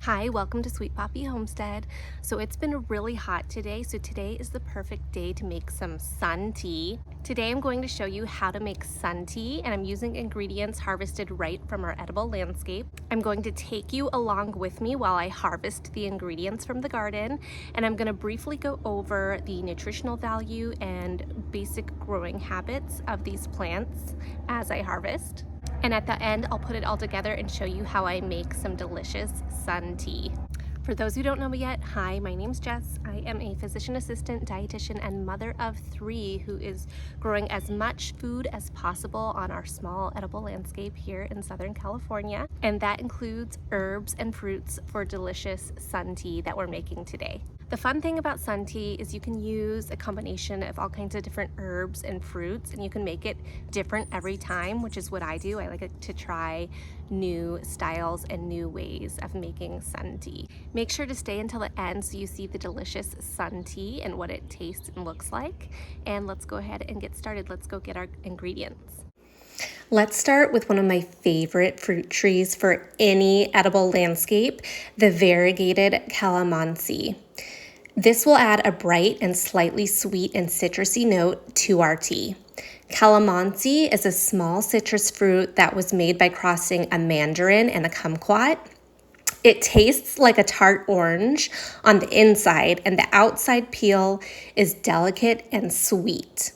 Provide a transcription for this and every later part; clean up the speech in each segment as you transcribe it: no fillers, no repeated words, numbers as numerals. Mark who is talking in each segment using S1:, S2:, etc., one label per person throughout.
S1: Hi, welcome to Sweet Poppy Homestead. So it's been really hot today, so today is the perfect day to make some sun tea. Today I'm going to show you how to make sun tea, and I'm using ingredients harvested right from our edible landscape. I'm going to take you along with me while I harvest the ingredients from the garden, and I'm going to briefly go over the nutritional value and basic growing habits of these plants as I harvest. And at the end, I'll put it all together and show you how I make some delicious sun tea. For those who don't know me yet, hi, my name's Jess. I am a physician assistant, dietitian, and mother of 3 who is growing as much food as possible on our small edible landscape here in Southern California. And that includes herbs and fruits for delicious sun tea that we're making today. The fun thing about sun tea is you can use a combination of all kinds of different herbs and fruits, and you can make it different every time, which is what I do. I like to try new styles and new ways of making sun tea. Make sure to stay until the end so you see the delicious sun tea and what it tastes and looks like. And let's go ahead and get started. Let's go get our ingredients. Let's start with one of my favorite fruit trees for any edible landscape, the variegated calamansi. This will add a bright and slightly sweet and citrusy note to our tea. Calamansi is a small citrus fruit that was made by crossing a mandarin and a kumquat. It tastes like a tart orange on the inside, and the outside peel is delicate and sweet.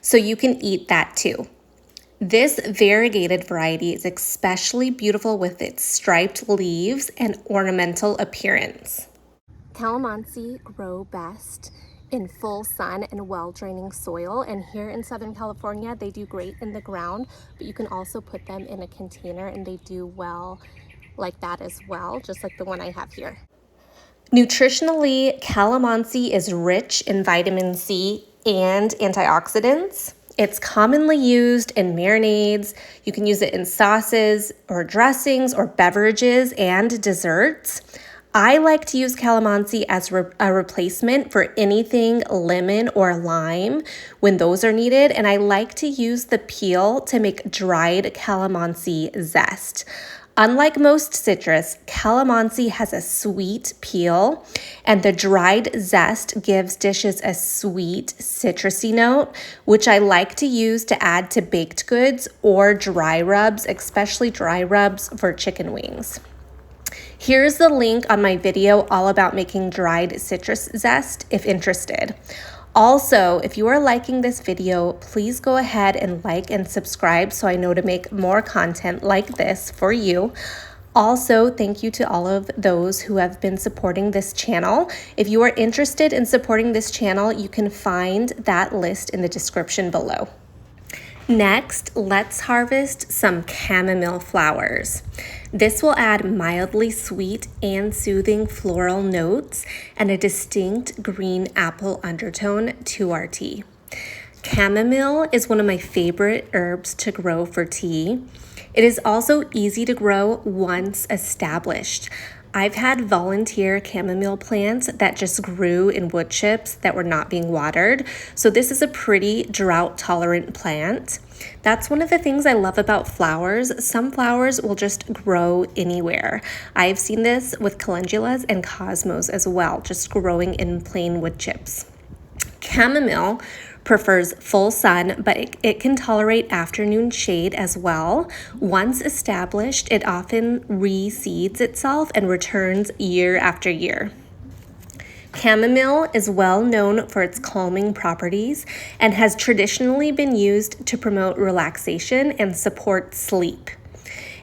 S1: So you can eat that too. This variegated variety is especially beautiful with its striped leaves and ornamental appearance. Calamansi grow best in full sun and well-draining soil, and here in Southern California they do great in the ground, but you can also put them in a container and they do well like that as well, just like the one I have here. Nutritionally, calamansi is rich in vitamin C and antioxidants. It's commonly used in marinades. You can use it in sauces or dressings or beverages and desserts. I like to use calamansi as a replacement for anything lemon or lime when those are needed, and I like to use the peel to make dried calamansi zest. Unlike most citrus, calamansi has a sweet peel, and the dried zest gives dishes a sweet, citrusy note, which I like to use to add to baked goods or dry rubs, especially dry rubs for chicken wings. Here's the link on my video all about making dried citrus zest if interested. Also, if you are liking this video, please go ahead and like and subscribe so I know to make more content like this for you. Also, thank you to all of those who have been supporting this channel. If you are interested in supporting this channel, you can find that list in the description below. Next, let's harvest some chamomile flowers. This will add mildly sweet and soothing floral notes and a distinct green apple undertone to our tea. Chamomile is one of my favorite herbs to grow for tea. It is also easy to grow once established. I've had volunteer chamomile plants that just grew in wood chips that were not being watered, so this is a pretty drought-tolerant plant. That's one of the things I love about flowers. Some flowers will just grow anywhere. I've seen this with calendulas and cosmos as well, just growing in plain wood chips. Chamomile prefers full sun, but it can tolerate afternoon shade as well. Once established, it often reseeds itself and returns year after year. Chamomile is well known for its calming properties and has traditionally been used to promote relaxation and support sleep.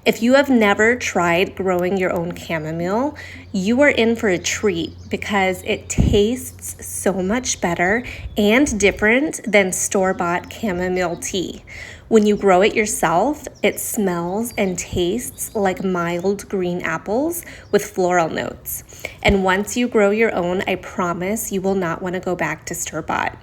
S1: If you have never tried growing your own chamomile, you are in for a treat because it tastes so much better and different than store-bought chamomile tea. When you grow it yourself, it smells and tastes like mild green apples with floral notes. And once you grow your own, I promise you will not want to go back to store-bought.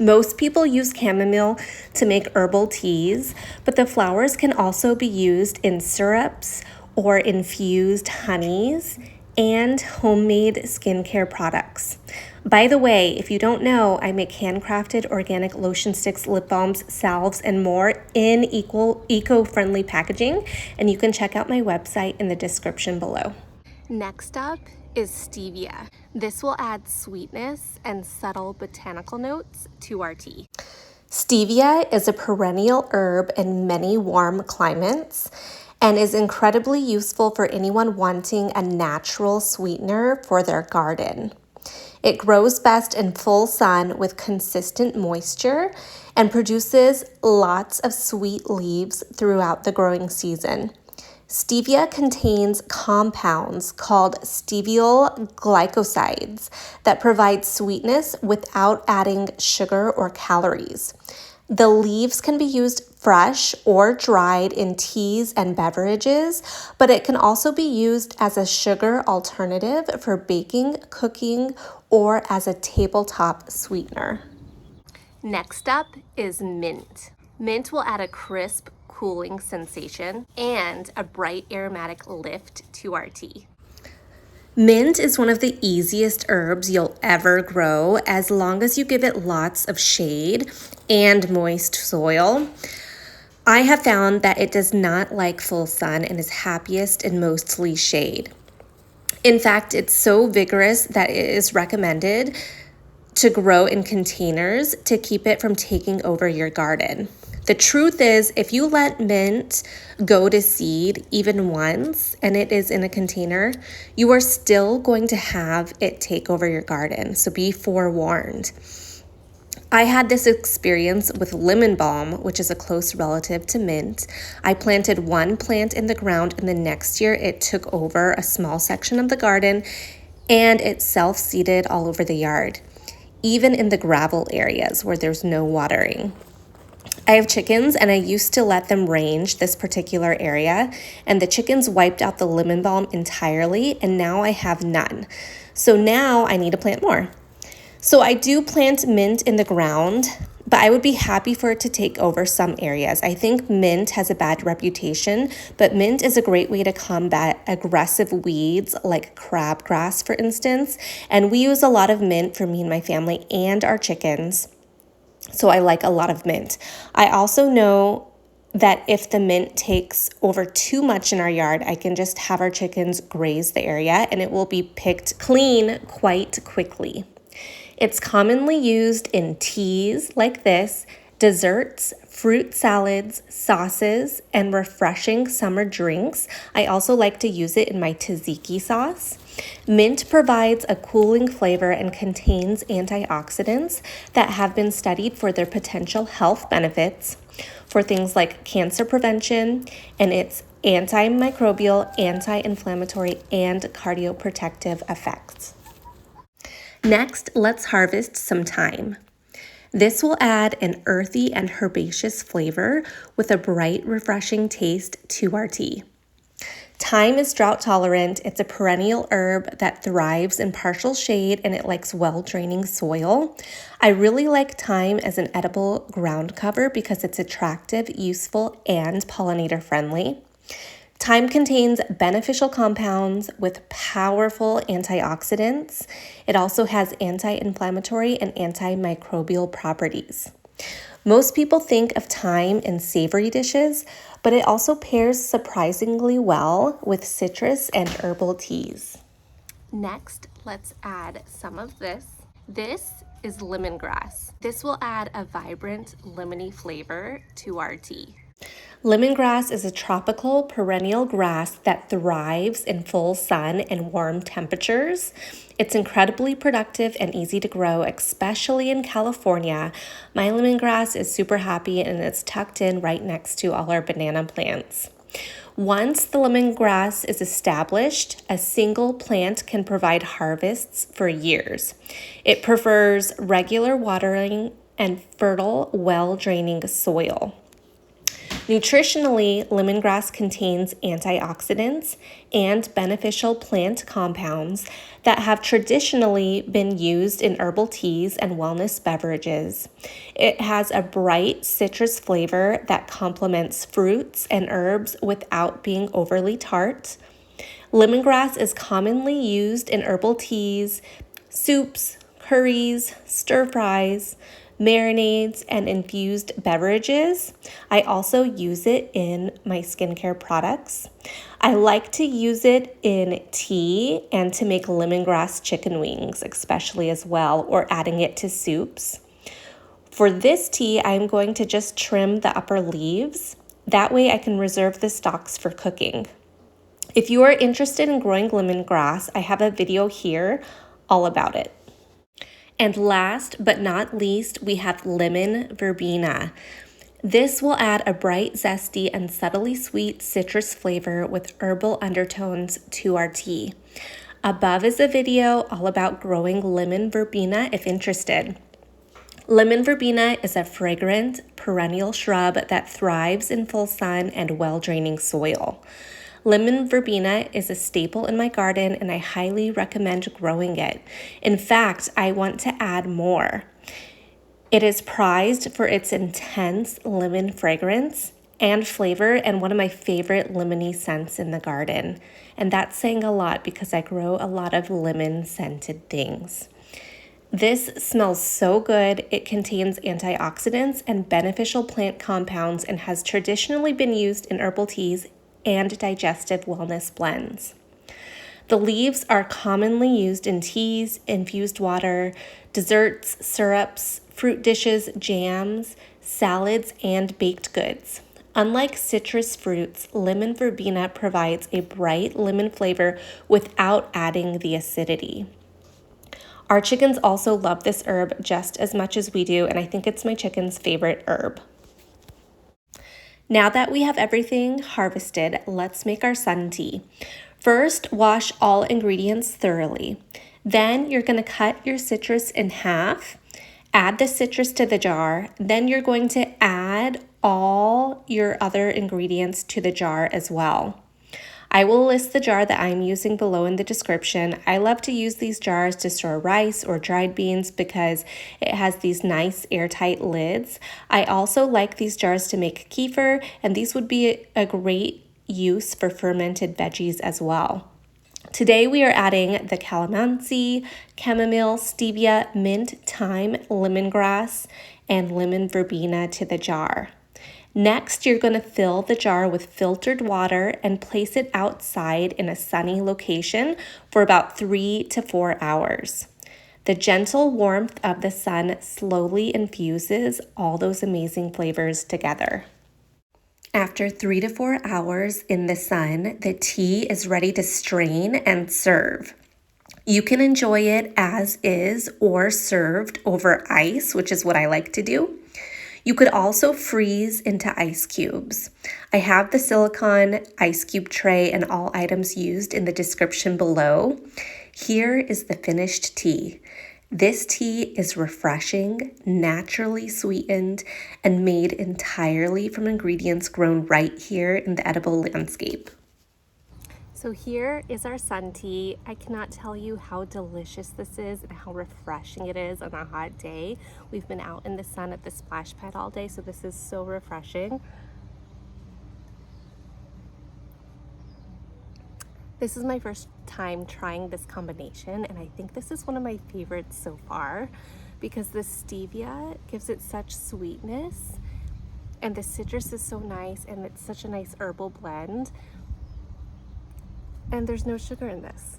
S1: Most people use chamomile to make herbal teas, but the flowers can also be used in syrups or infused honeys and homemade skincare products. By the way, if you don't know, I make handcrafted organic lotion sticks, lip balms, salves, and more in eco-friendly packaging, and you can check out my website in the description below. Next up is stevia. This will add sweetness and subtle botanical notes to our tea. Stevia is a perennial herb in many warm climates and is incredibly useful for anyone wanting a natural sweetener for their garden. It grows best in full sun with consistent moisture and produces lots of sweet leaves throughout the growing season. Stevia contains compounds called steviol glycosides that provide sweetness without adding sugar or calories. The leaves can be used fresh or dried in teas and beverages, but it can also be used as a sugar alternative for baking, cooking, or as a tabletop sweetener. Next up is mint. Mint will add a crisp, cooling sensation and a bright aromatic lift to our tea. Mint is one of the easiest herbs you'll ever grow as long as you give it lots of shade and moist soil. I have found that it does not like full sun and is happiest in mostly shade. In fact, it's so vigorous that it is recommended to grow in containers to keep it from taking over your garden. The truth is, if you let mint go to seed even once and it is in a container, you are still going to have it take over your garden. So be forewarned. I had this experience with lemon balm, which is a close relative to mint. I planted one plant in the ground and the next year it took over a small section of the garden and it self-seeded all over the yard, even in the gravel areas where there's no watering. I have chickens and I used to let them range this particular area and the chickens wiped out the lemon balm entirely and now I have none. So now I need to plant more. So I do plant mint in the ground, but I would be happy for it to take over some areas. I think mint has a bad reputation, but mint is a great way to combat aggressive weeds like crabgrass, for instance. And we use a lot of mint for me and my family and our chickens. So I like a lot of mint. I also know that if the mint takes over too much in our yard, I can just have our chickens graze the area and it will be picked clean quite quickly. It's commonly used in teas like this, desserts, fruit salads, sauces, and refreshing summer drinks. I also like to use it in my tzatziki sauce. Mint provides a cooling flavor and contains antioxidants that have been studied for their potential health benefits for things like cancer prevention, and its antimicrobial, anti-inflammatory, and cardioprotective effects. Next, let's harvest some thyme. This will add an earthy and herbaceous flavor with a bright, refreshing taste to our tea. Thyme is drought tolerant. It's a perennial herb that thrives in partial shade and it likes well-draining soil. I really like thyme as an edible ground cover because it's attractive, useful, and pollinator friendly. Thyme contains beneficial compounds with powerful antioxidants. It also has anti-inflammatory and antimicrobial properties. Most people think of thyme in savory dishes, but it also pairs surprisingly well with citrus and herbal teas. Next, let's add some of this. This is lemongrass. This will add a vibrant lemony flavor to our tea. Lemongrass is a tropical perennial grass that thrives in full sun and warm temperatures. It's incredibly productive and easy to grow, especially in California. My lemongrass is super happy and it's tucked in right next to all our banana plants. Once the lemongrass is established, a single plant can provide harvests for years. It prefers regular watering and fertile, well-draining soil. Nutritionally, lemongrass contains antioxidants and beneficial plant compounds that have traditionally been used in herbal teas and wellness beverages. It has a bright citrus flavor that complements fruits and herbs without being overly tart. Lemongrass is commonly used in herbal teas, soups, curries, stir fries, marinades, and infused beverages. I also use it in my skincare products. I like to use it in tea and to make lemongrass chicken wings, especially as well, or adding it to soups. For this tea, I'm going to just trim the upper leaves. That way I can reserve the stalks for cooking. If you are interested in growing lemongrass, I have a video here all about it. And last but not least, we have lemon verbena. This will add a bright, zesty, and subtly sweet citrus flavor with herbal undertones to our tea. Above is a video all about growing lemon verbena if interested. Lemon verbena is a fragrant, perennial shrub that thrives in full sun and well-draining soil. Lemon verbena is a staple in my garden and I highly recommend growing it. In fact, I want to add more. It is prized for its intense lemon fragrance and flavor and one of my favorite lemony scents in the garden. And that's saying a lot because I grow a lot of lemon scented things. This smells so good. It contains antioxidants and beneficial plant compounds and has traditionally been used in herbal teas and digestive wellness blends. The leaves are commonly used in teas, infused water, desserts, syrups, fruit dishes, jams, salads, and baked goods. Unlike citrus fruits, lemon verbena provides a bright lemon flavor without adding the acidity. Our chickens also love this herb just as much as we do, and I think it's my chicken's favorite herb. Now that we have everything harvested, let's make our sun tea. First, wash all ingredients thoroughly. Then you're going to cut your citrus in half, add the citrus to the jar. Then you're going to add all your other ingredients to the jar as well. I will list the jar that I'm using below in the description. I love to use these jars to store rice or dried beans because it has these nice airtight lids. I also like these jars to make kefir, and these would be a great use for fermented veggies as well. Today we are adding the calamansi, chamomile, stevia, mint, thyme, lemongrass, and lemon verbena to the jar. Next, you're going to fill the jar with filtered water and place it outside in a sunny location for about 3 to 4 hours. The gentle warmth of the sun slowly infuses all those amazing flavors together. After 3 to 4 hours in the sun, the tea is ready to strain and serve. You can enjoy it as is or served over ice, which is what I like to do. You could also freeze into ice cubes. I have the silicone ice cube tray and all items used in the description below. Here is the finished tea. This tea is refreshing, naturally sweetened, and made entirely from ingredients grown right here in the edible landscape. So here is our sun tea. I cannot tell you how delicious this is and how refreshing it is on a hot day. We've been out in the sun at the splash pad all day, so this is so refreshing. This is my first time trying this combination, and I think this is one of my favorites so far because the stevia gives it such sweetness and the citrus is so nice and it's such a nice herbal blend. And there's no sugar in this.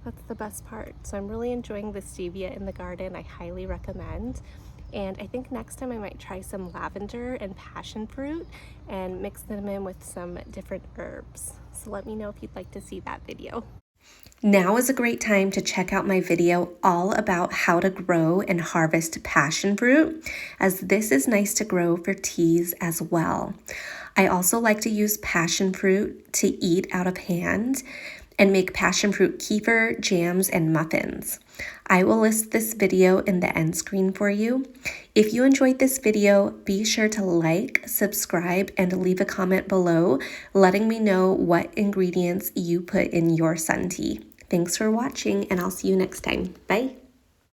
S1: That's the best part. So I'm really enjoying the stevia in the garden. I highly recommend. And I think next time I might try some lavender and passion fruit and mix them in with some different herbs. So let me know if you'd like to see that video. Now is a great time to check out my video all about how to grow and harvest passion fruit, as this is nice to grow for teas as well. I also like to use passion fruit to eat out of hand and make passion fruit kefir, jams, and muffins. I will list this video in the end screen for you. If you enjoyed this video, be sure to like, subscribe, and leave a comment below letting me know what ingredients you put in your sun tea. Thanks for watching, and I'll see you next time. Bye.